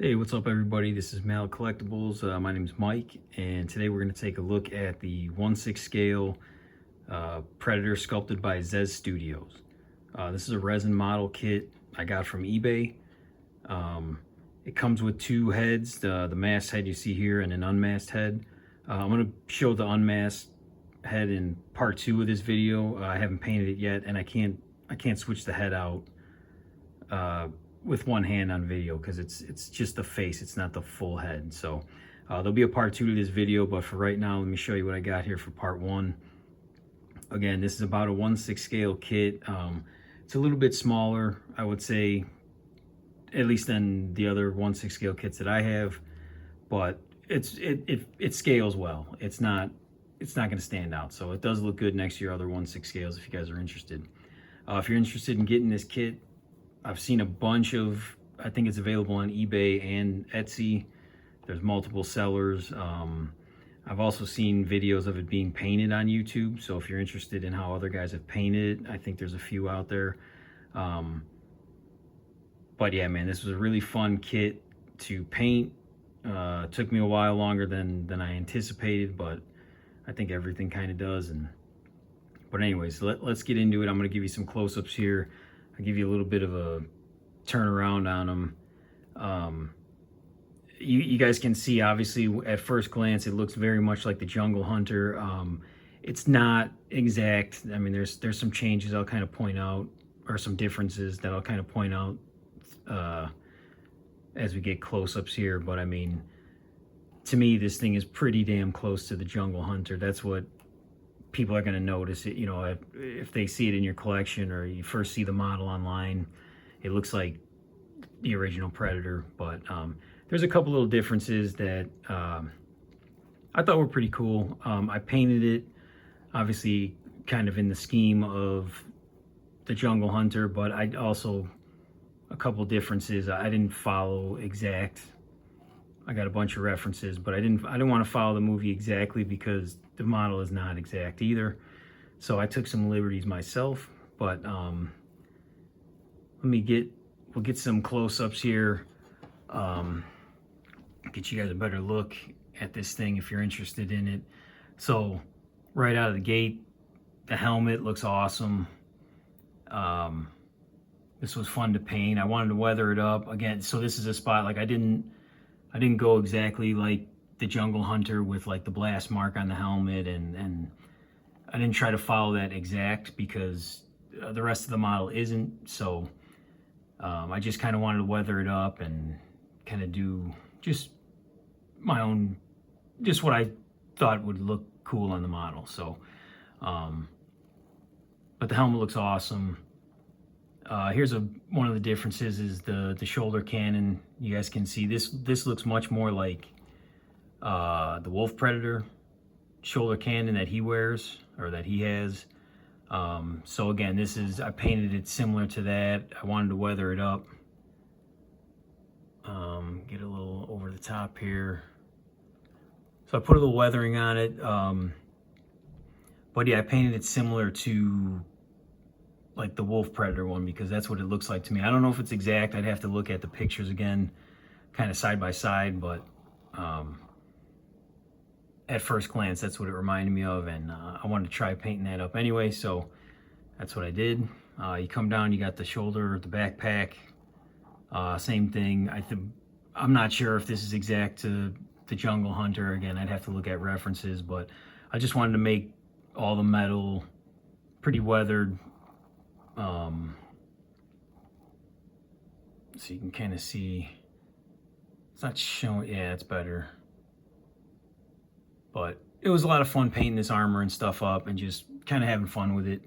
Hey, what's up everybody? This is Mal Collectibles. My name is Mike, and today we're going to take a look at the 1/6 scale Predator sculpted by Zez Studios. This is a resin model kit I got from eBay. It comes with two heads, the masked head you see here and an unmasked head. I'm going to show the unmasked head in part 2 of this video. I haven't painted it yet, and I can't switch the head out with one hand on video because it's just the face, it's not the full head. So there'll be a part 2 to this video, but for right now let me show you what I got here for part 1. Again, this is about a 1/6 scale kit. It's a little bit smaller, I would say, at least than the other 1/6 scale kits that I have, but it scales well. It's not going to stand out, so it does look good next to your other 1/6 scales if you guys are interested. If you're interested in getting this kit, I've seen a bunch of, I think it's available on eBay and Etsy. There's multiple sellers. I've also seen videos of it being painted on YouTube. So if you're interested in how other guys have painted it, I think there's a few out there. But yeah, man, this was a really fun kit to paint. It took me a while longer than I anticipated, but I think everything kind of does. But anyways, let's get into it. I'm going to give you some close-ups here. I'll give you a little bit of a turnaround on them. You guys can see, obviously, at first glance, it looks very much like the Jungle Hunter. It's not exact. I mean, there's some changes I'll kind of point out, or some differences that I'll kind of point out as we get close-ups here. But I mean, to me, this thing is pretty damn close to the Jungle Hunter. That's what people are going to notice it, you know, if they see it in your collection or you first see the model online. It looks like the original Predator, but there's a couple little differences that I thought were pretty cool. I painted it, obviously, kind of in the scheme of the Jungle Hunter, but I also, a couple differences. I didn't follow exact. I got a bunch of references, but I didn't want to follow the movie exactly because the model is not exact either. So I took some liberties myself, but we'll get some close-ups here. Get you guys a better look at this thing if you're interested in it. So right out of the gate, the helmet looks awesome. This was fun to paint. I wanted to weather it up again. So this is a spot, like I didn't go exactly like the Jungle Hunter with like the blast mark on the helmet, and I didn't try to follow that exact because the rest of the model isn't. So I just kind of wanted to weather it up and kind of do just my own, just what I thought would look cool on the model. So, but the helmet looks awesome. Here's one of the differences is the shoulder cannon. You guys can see this looks much more like the Wolf Predator shoulder cannon that he wears, or that he has. So again, I painted it similar to that. I wanted to weather it up. Get a little over the top here. So I put a little weathering on it. But yeah, I painted it similar to like the Wolf Predator one because that's what it looks like to me. I don't know if it's exact. I'd have to look at the pictures again, kind of side by side, but at first glance, that's what it reminded me of, and I wanted to try painting that up anyway, so that's what I did. You come down, you got the shoulder, the backpack, same thing. I'm not sure if this is exact to the Jungle Hunter. Again, I'd have to look at references, but I just wanted to make all the metal pretty weathered. So you can kind of see, it's not showing, yeah, it's better. But it was a lot of fun painting this armor and stuff up and just kind of having fun with it.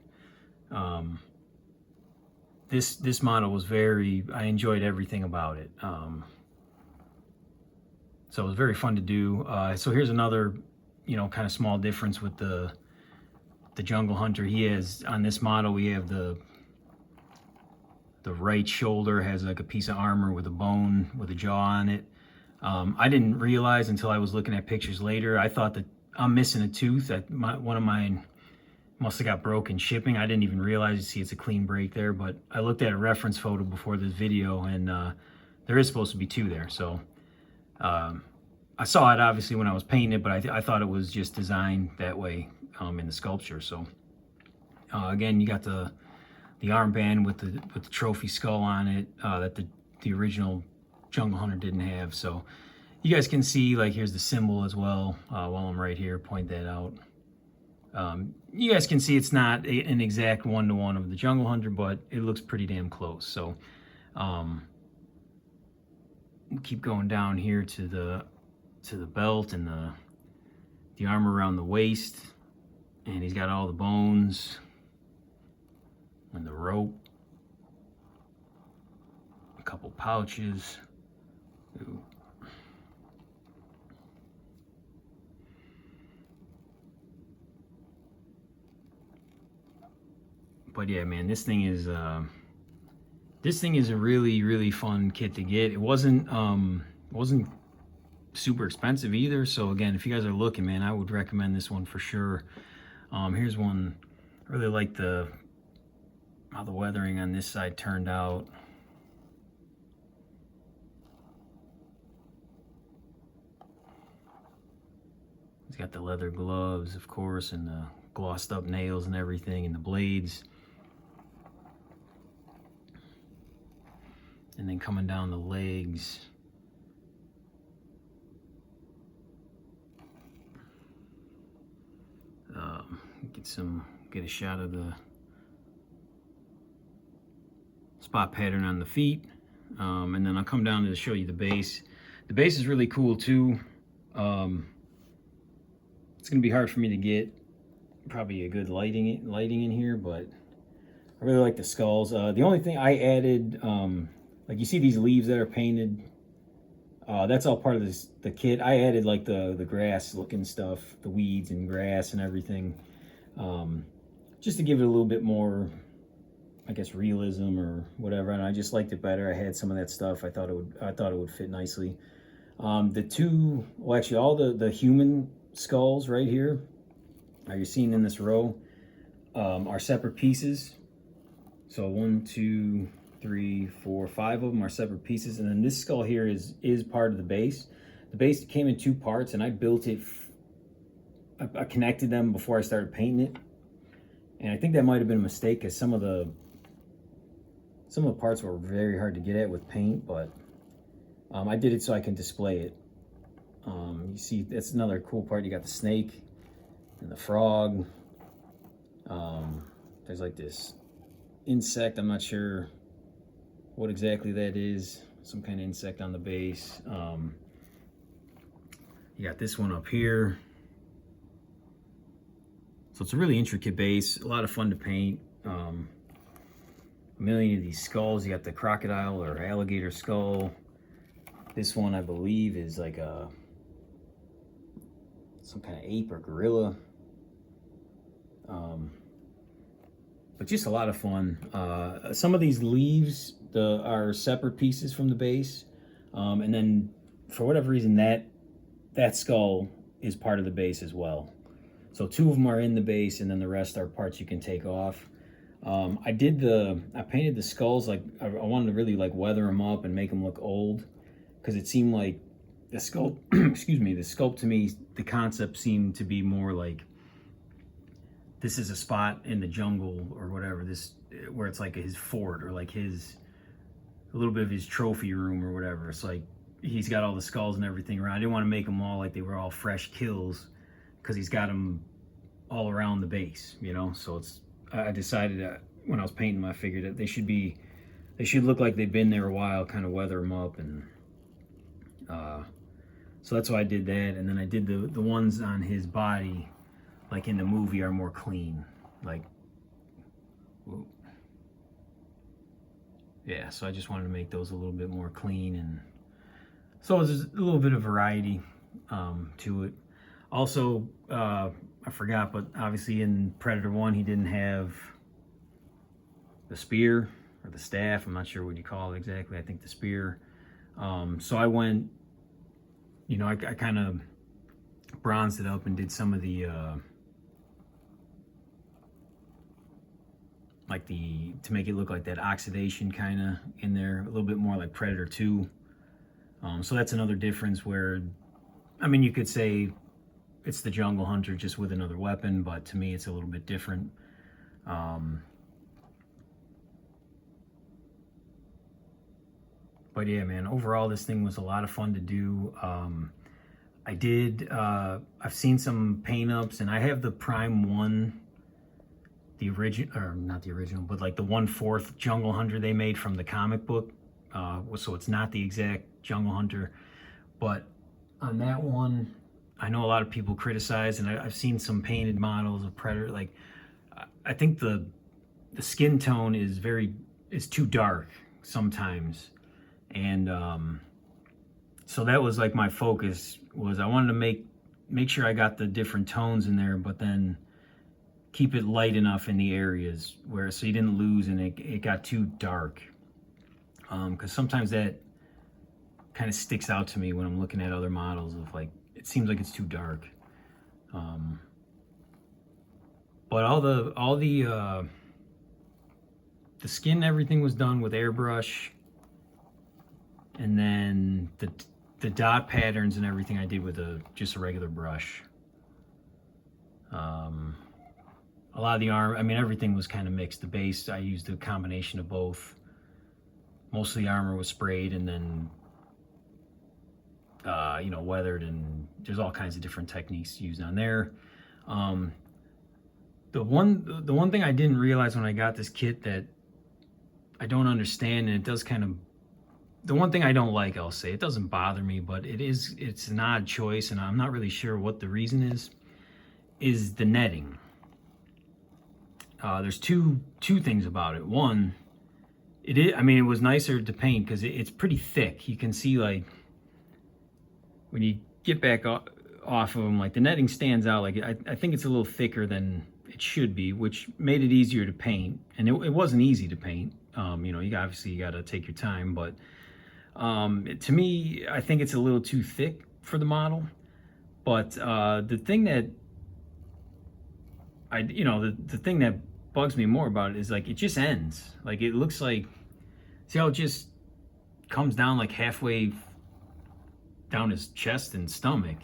This model was I enjoyed everything about it. So it was very fun to do. So here's another, you know, kind of small difference with the Jungle Hunter. He has, on this model, we have the right shoulder has like a piece of armor with a bone with a jaw on it. I didn't realize until I was looking at pictures later. I thought that I'm missing a tooth. One of mine must have got broken shipping. I didn't even realize. You see, it's a clean break there. But I looked at a reference photo before this video, and there is supposed to be 2 there. So I saw it obviously when I was painting it, but I thought it was just designed that way in the sculpture. So again, you got the armband with the trophy skull on it that the original Jungle Hunter didn't have. So you guys can see, like, here's the symbol as well. While I'm right here, point that out. You guys can see it's not an exact one-to-one of the Jungle Hunter, but it looks pretty damn close. So we'll keep going down here to the belt and the armor around the waist, and he's got all the bones and the rope, a couple pouches. Ooh. But yeah, man, this thing is a really fun kit to get. It wasn't super expensive either. So again, if you guys are looking, man, I would recommend this one for sure. Here's one. I really like how the weathering on this side turned out. He's got the leather gloves, of course, and the glossed up nails and everything, and the blades. And then coming down the legs, get a shot of the spot pattern on the feet, and then I'll come down to show you the base. The base is really cool too. It's gonna be hard for me to get probably a good lighting in here, but I really like the skulls. The only thing I added, like you see these leaves that are painted, that's all part of the kit. I added like the grass looking stuff, the weeds and grass and everything, just to give it a little bit more, I guess, realism or whatever. And I just liked it better. I had some of that stuff. I thought it would fit nicely. Actually all the human skulls right here, you're seeing in this row, are separate pieces. So 1, 2, 3, 4, 5 of them are separate pieces, and then this skull here is part of the base. The base came in 2 parts, and I built it. I connected them before I started painting it, and I think that might have been a mistake because some of the parts were very hard to get at with paint, but I did it so I can display it. You see, that's another cool part. You got the snake and the frog. There's like this insect. I'm not sure what exactly that is. Some kind of insect on the base. You got this one up here. So it's a really intricate base. A lot of fun to paint. A million of these skulls. You got the crocodile or alligator skull. This one, I believe, is like some kind of ape or gorilla. But just a lot of fun. Some of these leaves are separate pieces from the base, and then for whatever reason that skull is part of the base as well. So 2 of them are in the base, and then the rest are parts you can take off. I painted the skulls, like I wanted to really like weather them up and make them look old, because it seemed like the sculpt the sculpt to me, the concept seemed to be more like this is a spot in the jungle or whatever, where it's like his fort or like a little bit of his trophy room or whatever. It's like he's got all the skulls and everything around. I didn't want to make them all like they were all fresh kills, because he's got them all around the base, you know. So I decided that when I was painting them, I figured that they should look like they've been there a while, kind of weather them up, and so that's why I did that. And then I did the ones on his body, like in the movie, are more clean. Like, whoa. Yeah, so I just wanted to make those a little bit more clean, and so there's a little bit of variety to it. Also, I forgot, but obviously in Predator 1, he didn't have the spear or the staff. I'm not sure what you call it exactly. I think the spear. So I went, you know, I kind of bronzed it up and did some of the like to make it look like that oxidation kind of in there, a little bit more like Predator 2. So that's another difference where, I mean, you could say it's the Jungle Hunter just with another weapon, but to me it's a little bit different. But yeah, man, overall this thing was a lot of fun to do. I've seen some paint ups, and I have the Prime 1, the original, or not the original, but like the 1/4 Jungle Hunter they made from the comic book. So it's not the exact Jungle Hunter, but on that one, I know a lot of people criticize, and I've seen some painted models of Predator. Like, I think the skin tone is too dark sometimes, and so that was like my focus, was I wanted to make sure I got the different tones in there, but then keep it light enough in the areas where, so you didn't lose and it got too dark. Because sometimes that kind of sticks out to me when I'm looking at other models of like, it seems like it's too dark. But all the skin, everything was done with airbrush, and then the dot patterns and everything I did with just a regular brush. A lot of the arm, I mean, everything was kind of mixed. The base, I used a combination of both. Most of the armor was sprayed and then, weathered, and there's all kinds of different techniques used on there. The one thing I didn't realize when I got this kit that I don't understand, and it does kind of, the one thing I don't like, I'll say, it doesn't bother me, but it's an odd choice, and I'm not really sure what the reason is the netting. There's two things about it. One, I mean, it was nicer to paint because it's pretty thick. You can see, like, when you get back off of them, like, the netting stands out. Like, I think it's a little thicker than it should be, which made it easier to paint. And it wasn't easy to paint. You got to take your time, but to me, I think it's a little too thick for the model. But the thing that the thing that bugs me more about it is, like, it just ends. Like, it looks like, see how it just comes down like halfway down his chest and stomach,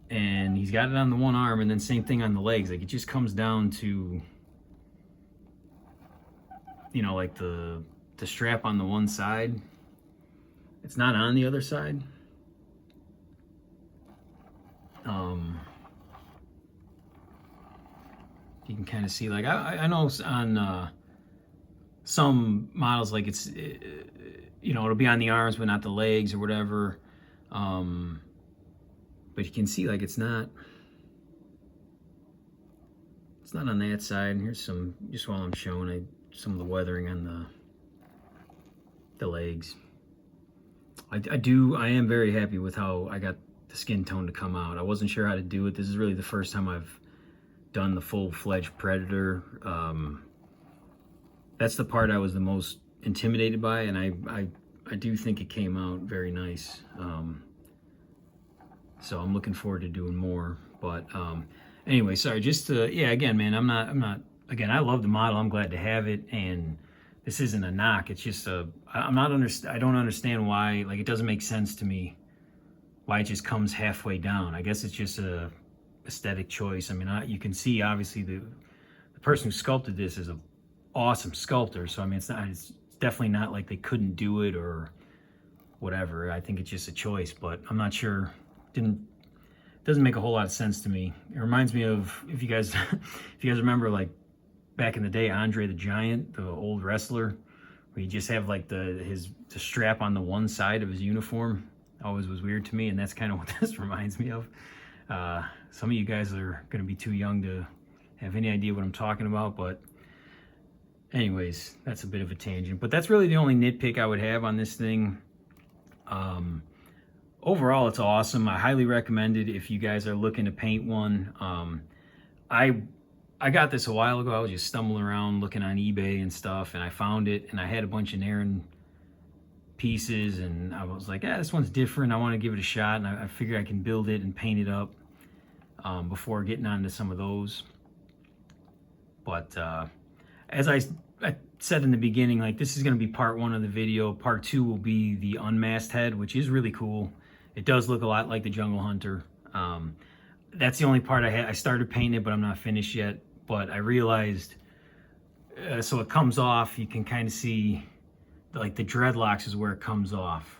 and he's got it on the one arm, and then same thing on the legs. Like, it just comes down to, like the strap on the one side. It's not on the other side. You can kind of see, like, I know on some models, like, it'll be on the arms but not the legs or whatever. But you can see, like, it's not on that side. And here's some, just while I'm showing some of the weathering on the legs. I am very happy with how I got the skin tone to come out. I wasn't sure how to do it. This is really the first time I've done the full-fledged Predator. That's the part I was the most intimidated by, and I do think it came out very nice. So I'm looking forward to doing more. But anyway, sorry, just to, yeah, again, man, I'm not, again, I love the model. I'm glad to have it, and this isn't a knock. It's just I don't understand why, like, it doesn't make sense to me why it just comes halfway down. I guess it's just a aesthetic choice. I mean, you can see, obviously, the person who sculpted this is an awesome sculptor. So, I mean, it's definitely not like they couldn't do it or whatever. I think it's just a choice, but I'm not sure. Doesn't make a whole lot of sense to me. It reminds me of, if you guys remember, like, back in the day, Andre the Giant, the old wrestler, where you just have, like, the strap on the one side of his uniform. Always was weird to me, and that's kind of what this reminds me of. Some of you guys are going to be too young to have any idea what I'm talking about, but anyways, that's a bit of a tangent. But that's really the only nitpick I would have on this thing. Overall, it's awesome. I highly recommend it if you guys are looking to paint one. I got this a while ago. I was just stumbling around looking on eBay and stuff, and I found it, and I had a bunch of Naren pieces, and I was like, this one's different. I want to give it a shot, and I figured I can build it and paint it up before getting onto some of those. But as I said in the beginning, like, this is going to be part one of the video. Part two will be the unmasked head, which is really cool. It does look a lot like the Jungle Hunter. That's the only part I started painting it, but I'm not finished yet. But I realized, so it comes off, you can kind of see, like, the dreadlocks is where it comes off.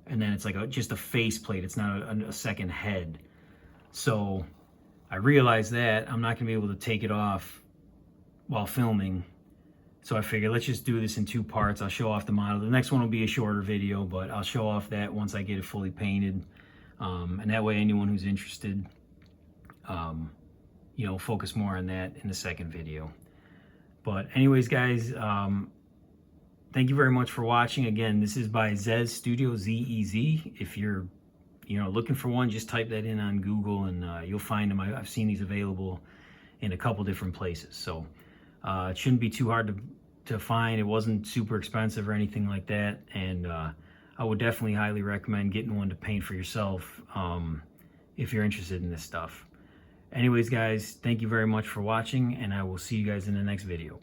And then it's like just a face plate. It's not a second head. So I realized that I'm not going to be able to take it off while filming. So I figured, let's just do this in two parts. I'll show off the model. The next one will be a shorter video, but I'll show off that once I get it fully painted. And that way anyone who's interested, you know, focus more on that in the second video. But anyways, guys, thank you very much for watching. Again, this is by Zez Studio, Z-E-Z. If you're, you know, looking for one, just type that in on Google and you'll find them. I've seen these available in a couple different places. So it shouldn't be too hard to find. It wasn't super expensive or anything like that. And I would definitely highly recommend getting one to paint for yourself if you're interested in this stuff. Anyways, guys, thank you very much for watching, and I will see you guys in the next video.